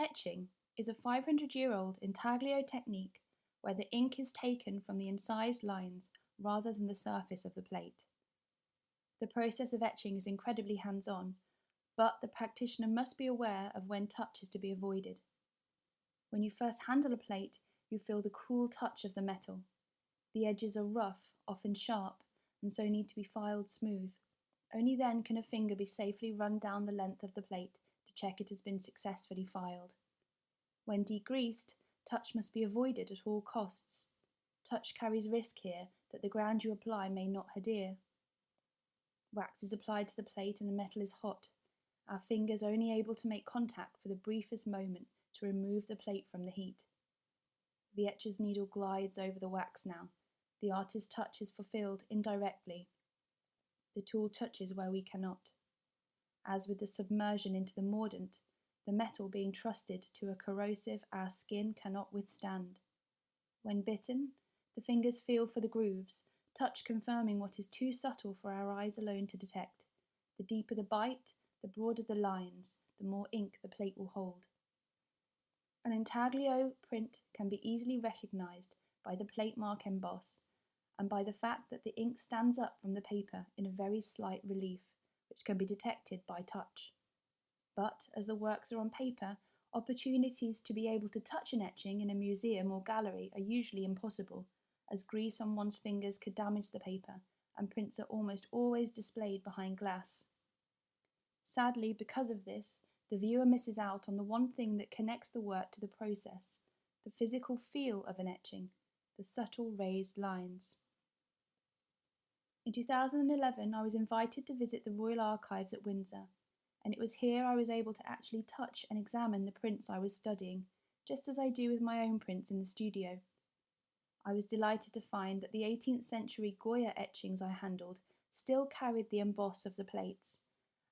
Etching is a 500-year-old intaglio technique where the ink is taken from the incised lines rather than the surface of the plate. The process of etching is incredibly hands-on, but the practitioner must be aware of when touch is to be avoided. When you first handle a plate, you feel the cool touch of the metal. The edges are rough, often sharp, and so need to be filed smooth. Only then can a finger be safely run down the length of the plate to check it has been successfully filed. When degreased, touch must be avoided at all costs. Touch carries risk here that the ground you apply may not adhere. Wax is applied to the plate and the metal is hot, our fingers only able to make contact for the briefest moment to remove the plate from the heat. The etcher's needle glides over the wax now. The artist's touch is fulfilled indirectly. The tool touches where we cannot. As with the submersion into the mordant, the metal being trusted to a corrosive our skin cannot withstand. When bitten, the fingers feel for the grooves, touch confirming what is too subtle for our eyes alone to detect. The deeper the bite, the broader the lines, the more ink the plate will hold. An intaglio print can be easily recognized by the plate mark emboss and by the fact that the ink stands up from the paper in a very slight relief, which can be detected by touch. But as the works are on paper, opportunities to be able to touch an etching in a museum or gallery are usually impossible, as grease on one's fingers could damage the paper, and prints are almost always displayed behind glass. Sadly, because of this, the viewer misses out on the one thing that connects the work to the process, the physical feel of an etching, the subtle raised lines. In 2011, I was invited to visit the Royal Archives at Windsor, and it was here I was able to actually touch and examine the prints I was studying, just as I do with my own prints in the studio. I was delighted to find that the 18th century Goya etchings I handled still carried the emboss of the plates,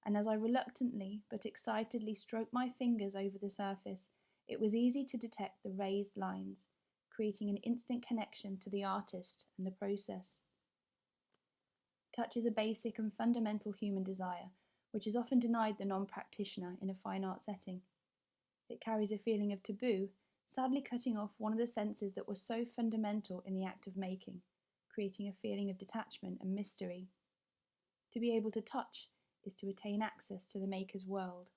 and as I reluctantly but excitedly stroked my fingers over the surface, it was easy to detect the raised lines, creating an instant connection to the artist and the process. Touch is a basic and fundamental human desire, which is often denied the non-practitioner in a fine art setting. It carries a feeling of taboo, sadly cutting off one of the senses that was so fundamental in the act of making, creating a feeling of detachment and mystery. To be able to touch is to attain access to the maker's world.